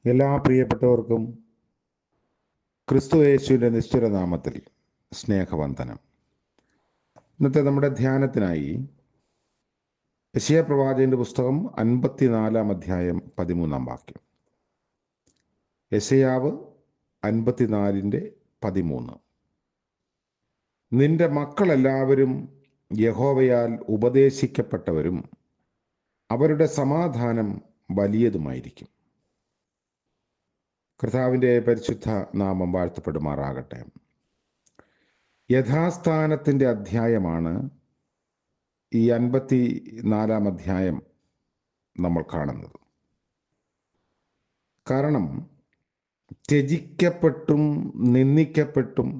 എല്ലാ പ്രിയപ്പെട്ടവർക്കും ക്രിസ്തു യേശുവിൻ്റെ നിശ്ചല നാമത്തിൽ സ്നേഹവന്ദനം. ഇന്നത്തെ നമ്മുടെ ധ്യാനത്തിനായി യെശയ്യാ പ്രവാചകന്റെ പുസ്തകം 54 അധ്യായം 13 വാക്യം. യെശയ്യാവ് 54:13. നിന്റെ മക്കളെല്ലാവരും യഹോവയാൽ ഉപദേശിക്കപ്പെട്ടവരും അവരുടെ സമാധാനം വലിയതുമായിരിക്കും. കർത്താവിൻ്റെ പരിശുദ്ധ നാമം വാഴ്ത്തപ്പെടുമാറാകട്ടെ. യഥാസ്ഥാനത്തിൻ്റെ അധ്യായമാണ് ഈ 54 അധ്യായം നമ്മൾ കാണുന്നത്. കാരണം ത്യജിക്കപ്പെട്ടും നിന്ദിക്കപ്പെട്ടും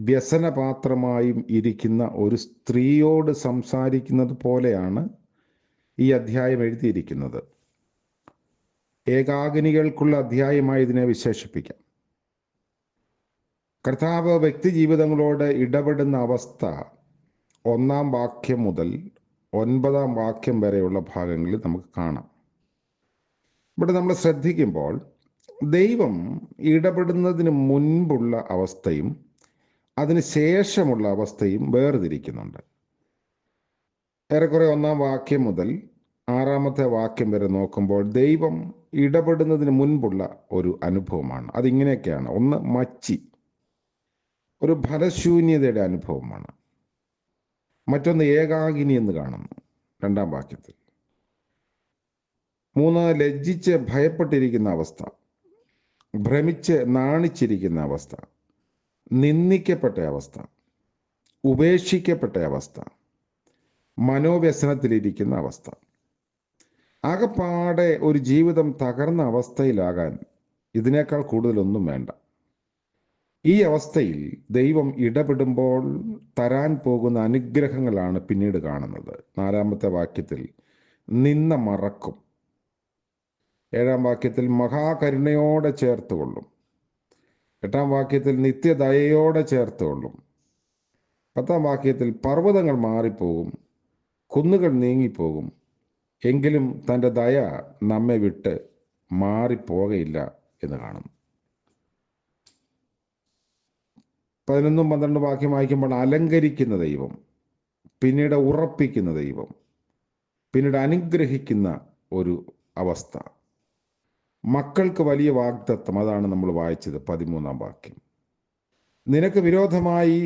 വ്യസനപാത്രമായും ഇരിക്കുന്ന ഒരു സ്ത്രീയോട് സംസാരിക്കുന്നത് പോലെയാണ് ഈ അധ്യായം എഴുതിയിരിക്കുന്നത്. ഏകാകിനികൾക്കുള്ള അധ്യായമായി ഇതിനെ വിശേഷിപ്പിക്കാം. കർത്താവ് വ്യക്തി ജീവിതങ്ങളോട് ഇടപെടുന്ന അവസ്ഥ 1 വാക്യം മുതൽ 9 വാക്യം വരെയുള്ള ഭാഗങ്ങളിൽ നമുക്ക് കാണാം. ഇവിടെ നമ്മൾ ശ്രദ്ധിക്കുമ്പോൾ ദൈവം ഇടപെടുന്നതിന് മുൻപുള്ള അവസ്ഥയും അതിന് ശേഷമുള്ള അവസ്ഥയും വേർതിരിക്കുന്നുണ്ട്. ഏറെക്കുറെ 1 വാക്യം മുതൽ 6 വാക്യം വരെ നോക്കുമ്പോൾ ദൈവം ഇടപെടുന്നതിന് മുൻപുള്ള ഒരു അനുഭവമാണ്. അതിങ്ങനെയൊക്കെയാണ്. 1, മച്ചി, ഒരു ഫലശൂന്യതയുടെ അനുഭവമാണ്. മറ്റൊന്ന് ഏകാകിനി എന്ന് കാണുന്നു 2 വാക്യത്തിൽ. 3, ലജ്ജിച്ച് ഭയപ്പെട്ടിരിക്കുന്ന അവസ്ഥ, ഭ്രമിച്ച് നാണിച്ചിരിക്കുന്ന അവസ്ഥ, നിന്ദിക്കപ്പെട്ട അവസ്ഥ, ഉപേക്ഷിക്കപ്പെട്ട അവസ്ഥ, മനോവ്യസനത്തിലിരിക്കുന്ന അവസ്ഥ. ആകപ്പാടെ ഒരു ജീവിതം തകർന്ന അവസ്ഥയിലാകാൻ ഇതിനേക്കാൾ കൂടുതലൊന്നും വേണ്ട. ഈ അവസ്ഥയിൽ ദൈവം ഇടപെടുമ്പോൾ തരാൻ പോകുന്ന അനുഗ്രഹങ്ങളാണ് പിന്നീട് കാണുന്നത്. 4 വാക്യത്തിൽ നിന്ന മറക്കും. 7 വാക്യത്തിൽ മഹാകരുണയോടെ ചേർത്തുകൊള്ളും. 8 വാക്യത്തിൽ നിത്യദയയോടെ ചേർത്തുകൊള്ളും. 10 വാക്യത്തിൽ പർവ്വതങ്ങൾ മാറിപ്പോകും, കുന്നുകൾ നീങ്ങിപ്പോകും, എങ്കിലും തൻ്റെ ദയ നമ്മെ വിട്ട് മാറിപ്പോകയില്ല എന്ന് കാണുന്നു. 11, 12 വാക്യം വായിക്കുമ്പോൾ അലങ്കരിക്കുന്ന ദൈവം, പിന്നീട് ഉറപ്പിക്കുന്ന ദൈവം, പിന്നീട് അനുഗ്രഹിക്കുന്ന ഒരു അവസ്ഥ, മക്കൾക്ക് വലിയ വാഗ്ദത്തം. അതാണ് നമ്മൾ വായിച്ചത് 13 വാക്യം. നിനക്ക് വിരോധമായി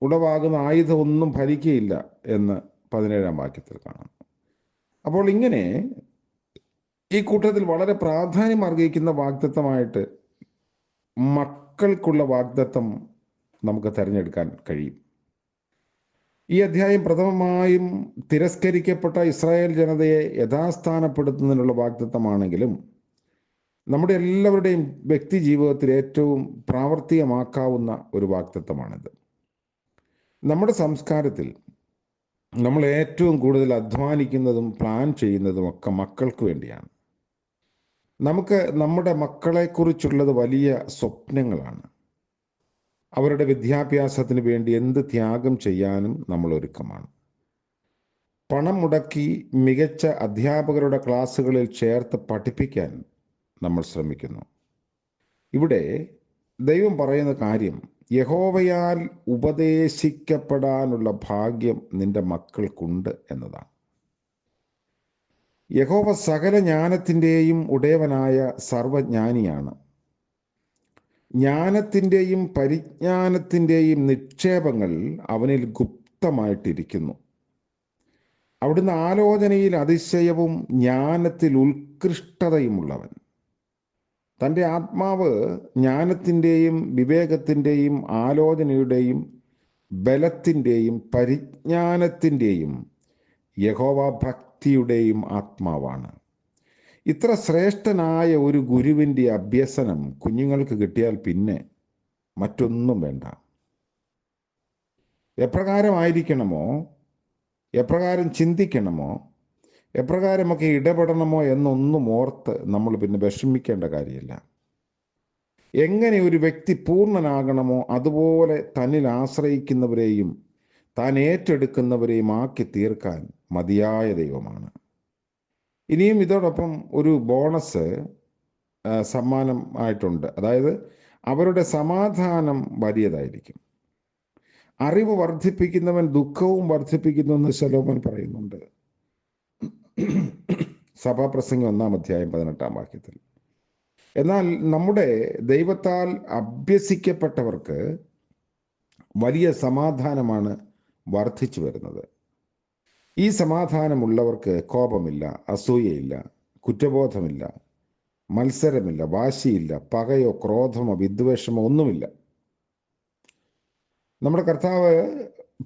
ഉളവാകുന്ന ആയുധം ഒന്നും ഫലിക്കുകയില്ല എന്ന് 17 വാക്യത്തിൽ കാണാം. അപ്പോൾ ഇങ്ങനെ ഈ കൂട്ടത്തിൽ വളരെ പ്രാധാന്യം അർഹിക്കുന്ന വാഗ്ദത്തമായിട്ട് മക്കൾക്കുള്ള വാഗ്ദത്തം നമുക്ക് തിരഞ്ഞെടുക്കാൻ കഴിയും. ഈ അധ്യായം പ്രഥമമായും തിരസ്കരിക്കപ്പെട്ട ഇസ്രായേൽ ജനതയെ യഥാസ്ഥാനപ്പെടുത്തുന്നതിനുള്ള വാഗ്ദത്തമാണെങ്കിലും നമ്മുടെ എല്ലാവരുടെയും വ്യക്തി ജീവിതത്തിൽ ഏറ്റവും പ്രാവർത്തികമാക്കാവുന്ന ഒരു വാഗ്ദത്തമാണിത്. നമ്മുടെ സംസ്കാരത്തിൽ നമ്മൾ ഏറ്റവും കൂടുതൽ അധ്വാനിക്കുന്നതും പ്ലാൻ ചെയ്യുന്നതും ഒക്കെ മക്കൾക്ക് വേണ്ടിയാണ്. നമുക്ക് നമ്മുടെ മക്കളെക്കുറിച്ചുള്ളത് വലിയ സ്വപ്നങ്ങളാണ്. അവരുടെ വിദ്യാഭ്യാസത്തിന് വേണ്ടി എന്ത് ത്യാഗം ചെയ്യാനും നമ്മൾ ഒരുക്കമാണ്. പണം മുടക്കി മികച്ച അധ്യാപകരുടെ ക്ലാസ്സുകളിൽ ചേർത്ത് പഠിപ്പിക്കാൻ നമ്മൾ ശ്രമിക്കുന്നു. ഇവിടെ ദൈവം പറയുന്ന കാര്യം യഹോവയാൽ ഉപദേശിക്കപ്പെടാനുള്ള ഭാഗ്യം നിന്റെ മക്കൾക്കുണ്ട് എന്നതാണ്. യഹോവ സകല ജ്ഞാനത്തിൻ്റെയും ഉടയവനായ സർവജ്ഞാനിയാണ്. ജ്ഞാനത്തിൻ്റെയും പരിജ്ഞാനത്തിൻ്റെയും നിക്ഷേപങ്ങൾ അവനിൽ ഗുപ്തമായിട്ടിരിക്കുന്നു. അവിടുന്ന് ആലോചനയിൽ അതിശയവും ജ്ഞാനത്തിൽ ഉത്കൃഷ്ടതയുമുള്ളവൻ. തൻ്റെ ആത്മാവ് ജ്ഞാനത്തിൻ്റെയും വിവേകത്തിൻ്റെയും ആലോചനയുടെയും ബലത്തിൻ്റെയും പരിജ്ഞാനത്തിൻ്റെയും യഹോവ ഭക്തിയുടെയും ആത്മാവാണ്. ഇത്ര ശ്രേഷ്ഠനായ ഒരു ഗുരുവിൻ്റെ അഭ്യസനം കുഞ്ഞുങ്ങൾക്ക് കിട്ടിയാൽ പിന്നെ മറ്റൊന്നും വേണ്ട. എപ്രകാരമായിരിക്കണമോ, എപ്രകാരം ചിന്തിക്കണമോ, എപ്രകാരമൊക്കെ ഇടപെടണമോ എന്നൊന്നും ഓർത്ത് നമ്മൾ പിന്നെ വിഷമിക്കേണ്ട കാര്യമില്ല. എങ്ങനെ ഒരു വ്യക്തി പൂർണ്ണനാകണമോ അതുപോലെ തന്നിൽ ആശ്രയിക്കുന്നവരെയും താൻ ഏറ്റെടുക്കുന്നവരെയും ആക്കി തീർക്കാൻ മതിയായ ദൈവമാണ്. ഇനിയും ഇതോടൊപ്പം ഒരു ബോണസ് സമ്മാനം ആയിട്ടുണ്ട്. അതായത് അവരുടെ സമാധാനം വലിയതായിരിക്കും. അറിവ് വർദ്ധിപ്പിക്കുന്നവൻ ദുഃഖവും വർദ്ധിപ്പിക്കുന്നു എന്ന് ശലോമോൻ പറയുന്നുണ്ട്. സഭാപ്രസംഗം 1-ാം അധ്യായം 18-ാം വാക്യത്തിൽ. എന്നാൽ നമ്മുടെ ദൈവത്താൽ അഭ്യസിക്കപ്പെട്ടവർക്ക് വലിയ സമാധാനമാണ് വർദ്ധിച്ചു വരുന്നത്. ഈ സമാധാനമുള്ളവർക്ക് കോപമില്ല, അസൂയയില്ല, കുറ്റബോധമില്ല, മത്സരമില്ല, വാശിയില്ല, പകയോ ക്രോധമോ വിദ്വേഷമോ ഒന്നുമില്ല. നമ്മുടെ കർത്താവ്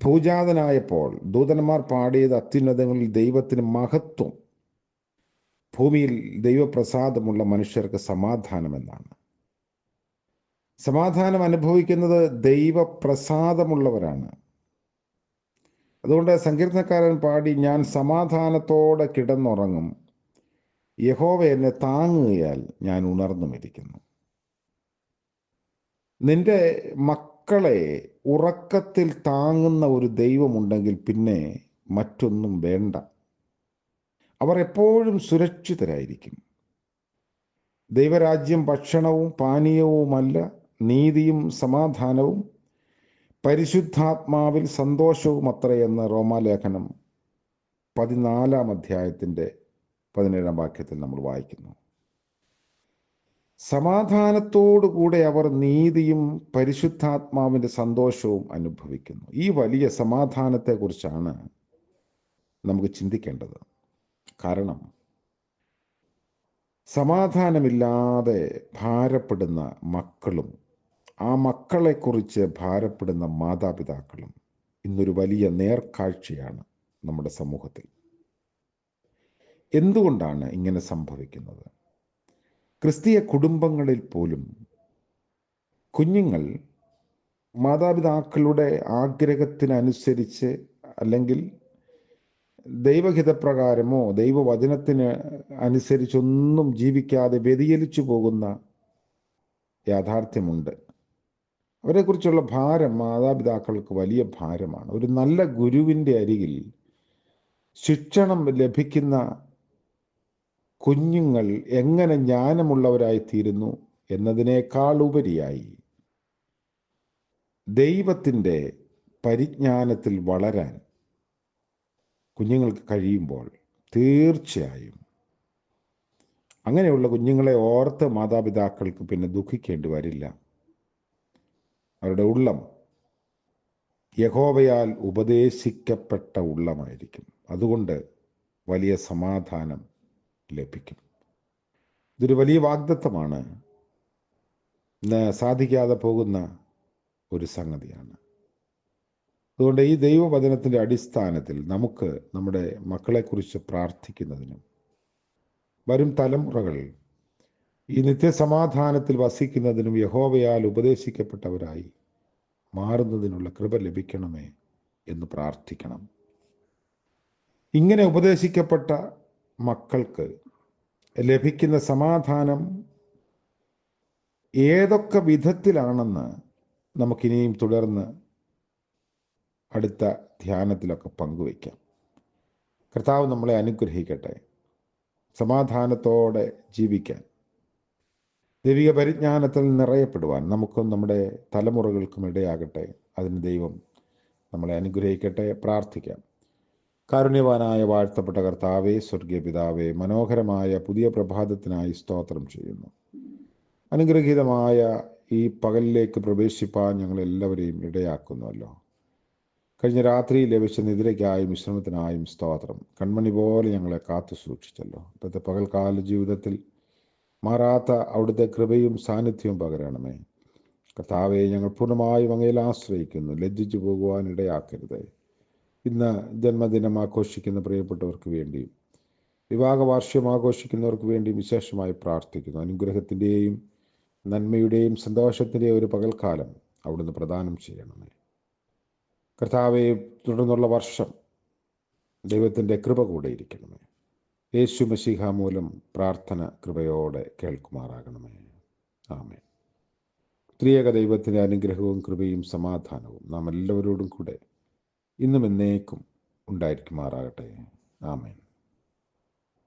ഭൂജാതനായപ്പോൾ ദൂതന്മാർ പാടിയത് അത്യുന്നതങ്ങളിൽ ദൈവത്തിന് മഹത്വം, ഭൂമിയിൽ ദൈവപ്രസാദമുള്ള മനുഷ്യർക്ക് സമാധാനം എന്നാണ്. സമാധാനം അനുഭവിക്കുന്നത് ദൈവപ്രസാദമുള്ളവരാണ്. അതുകൊണ്ട് സങ്കീർത്തനക്കാരൻ പാടി, ഞാൻ സമാധാനത്തോടെ കിടന്നുറങ്ങും, യഹോവ എന്നെ താങ്ങുകയാൽ ഞാൻ ഉണർന്നുമിരിക്കുന്നു. നിന്റെ മക്കളെ ഉറക്കത്തിൽ താങ്ങുന്ന ഒരു ദൈവമുണ്ടെങ്കിൽ പിന്നെ മറ്റൊന്നും വേണ്ട. അവർ എപ്പോഴും സുരക്ഷിതരായിരിക്കും. ദൈവരാജ്യം ഭക്ഷണവും പാനീയവുമല്ല, നീതിയും സമാധാനവും പരിശുദ്ധാത്മാവിൽ സന്തോഷവും അത്രയെന്ന് റോമാലേഖനം 14-ാം അധ്യായത്തിൻ്റെ 17-ാം വാക്യത്തിൽ നമ്മൾ വായിക്കുന്നു. സമാധാനത്തോടുകൂടെ അവർ നീതിയും പരിശുദ്ധാത്മാവിൻ്റെ സന്തോഷവും അനുഭവിക്കുന്നു. ഈ വലിയ സമാധാനത്തെക്കുറിച്ചാണ് നമുക്ക് ചിന്തിക്കേണ്ടത്. കാരണം സമാധാനമില്ലാതെ ഭാരപ്പെടുന്ന മക്കളും ആ മക്കളെക്കുറിച്ച് ഭാരപ്പെടുന്ന മാതാപിതാക്കളും ഇന്നൊരു വലിയ നേർക്കാഴ്ചയാണ് നമ്മുടെ സമൂഹത്തിൽ. എന്തുകൊണ്ടാണ് ഇങ്ങനെ സംഭവിക്കുന്നത്? ക്രിസ്തീയ കുടുംബങ്ങളിൽ പോലും കുഞ്ഞുങ്ങൾ മാതാപിതാക്കളുടെ ആഗ്രഹത്തിനനുസരിച്ച് അല്ലെങ്കിൽ ദൈവഹിതപ്രകാരമോ ദൈവവചനത്തിന് അനുസരിച്ചൊന്നും ജീവിക്കാതെ വ്യതിചലിച്ചു പോകുന്ന യാഥാർത്ഥ്യമുണ്ട്. അവരെക്കുറിച്ചുള്ള ഭാരം മാതാപിതാക്കൾക്ക് വലിയ ഭാരമാണ്. ഒരു നല്ല ഗുരുവിൻ്റെ അരികിൽ ശിക്ഷണം ലഭിക്കുന്ന കുഞ്ഞുങ്ങൾ എങ്ങനെ ജ്ഞാനമുള്ളവരായിത്തീരുന്നു എന്നതിനേക്കാൾ ഉപരിയായി ദൈവത്തിൻ്റെ പരിജ്ഞാനത്തിൽ വളരാൻ കുഞ്ഞുങ്ങൾക്ക് കഴിയുമ്പോൾ തീർച്ചയായും അങ്ങനെയുള്ള കുഞ്ഞുങ്ങളെ ഓർത്ത് മാതാപിതാക്കൾക്ക് പിന്നെ ദുഃഖിക്കേണ്ടി വരില്ല. അവരുടെ ഉള്ളം യഹോവയാൽ ഉപദേശിക്കപ്പെട്ട ഉള്ളമായിരിക്കും. അതുകൊണ്ട് വലിയ സമാധാനം ലഭിക്കും. ഇതൊരു വലിയ വാഗ്ദത്തമാണ്. ഇന്ന് സാധിക്കാതെ പോകുന്ന ഒരു സംഗതിയാണ്. അതുകൊണ്ട് ഈ ദൈവവചനത്തിൻ്റെ അടിസ്ഥാനത്തിൽ നമുക്ക് നമ്മുടെ മക്കളെക്കുറിച്ച് പ്രാർത്ഥിക്കുന്നതിനും വരും തലമുറകൾ ഈ നിത്യസമാധാനത്തിൽ വസിക്കുന്നതിനും യഹോവയാൽ ഉപദേശിക്കപ്പെട്ടവരായി മാറുന്നതിനുള്ള കൃപ ലഭിക്കണമേ എന്ന് പ്രാർത്ഥിക്കണം. ഇങ്ങനെ ഉപദേശിക്കപ്പെട്ട മക്കൾക്ക് ലഭിക്കുന്ന സമാധാനം ഏതൊക്കെ വിധത്തിലാണെന്ന് നമുക്കിനിയും തുടർന്ന് അടുത്ത ധ്യാനത്തിലൊക്കെ പങ്കുവയ്ക്കാം. കർത്താവ് നമ്മളെ അനുഗ്രഹിക്കട്ടെ. സമാധാനത്തോടെ ജീവിക്കാൻ, ദൈവിക പരിജ്ഞാനത്തിൽ നിറയപ്പെടുവാൻ നമുക്കും നമ്മുടെ തലമുറകൾക്കും ഇടയാകട്ടെ. അതിന് ദൈവം നമ്മളെ അനുഗ്രഹിക്കട്ടെ. പ്രാർത്ഥിക്കാം. കാരുണ്യവാനായ വാഴ്ത്തപ്പെട്ട കർത്താവേ, സ്വർഗീയ പിതാവേ, മനോഹരമായ പുതിയ പ്രഭാതത്തിനായി സ്തോത്രം ചെയ്യുന്നു. അനുഗ്രഹീതമായ ഈ പകലിലേക്ക് പ്രവേശിപ്പാൻ ഞങ്ങളെല്ലാവരെയും ഇടയാക്കുന്നുവല്ലോ. കഴിഞ്ഞ രാത്രിയിൽ ലഭിച്ച നിദ്രയ്ക്കായും വിശ്രമത്തിനായും സ്തോത്രം. കൺമണി പോലെ ഞങ്ങളെ കാത്തു സൂക്ഷിച്ചല്ലോ. ഇപ്പോഴത്തെ പകൽക്കാല ജീവിതത്തിൽ മാറാത്ത അവിടുത്തെ കൃപയും സാന്നിധ്യവും പകരണമേ. കർത്താവെ, ഞങ്ങൾ പൂർണ്ണമായും അങ്ങയിൽ ആശ്രയിക്കുന്നു. ലജ്ജിച്ചു പോകുവാൻ ഇടയാക്കരുത്. ഇന്ന് ജന്മദിനം ആഘോഷിക്കുന്ന പ്രിയപ്പെട്ടവർക്ക് വേണ്ടിയും വിവാഹ വാർഷികം ആഘോഷിക്കുന്നവർക്ക് വേണ്ടിയും വിശേഷമായി പ്രാർത്ഥിക്കുന്നു. അനുഗ്രഹത്തിൻ്റെയും നന്മയുടെയും സന്തോഷത്തിൻ്റെയും ഒരു പകൽക്കാലം അവിടുന്ന് പ്രദാനം ചെയ്യണമേ. കർത്താവെ, തുടർന്നുള്ള വർഷം ദൈവത്തിൻ്റെ കൃപ കൂടെ ഇരിക്കണമേ. യേശു മശീഹ മൂലം പ്രാർത്ഥന കൃപയോടെ കേൾക്കുമാറാകണമേ. ആമേൻ. ത്രിയേക ദൈവത്തിൻ്റെ അനുഗ്രഹവും കൃപയും സമാധാനവും നാം എല്ലാവരോടും കൂടെ ഇന്നും എന്നേക്കും ഉണ്ടായിരിക്കുമാറാകട്ടെ. ആമേൻ.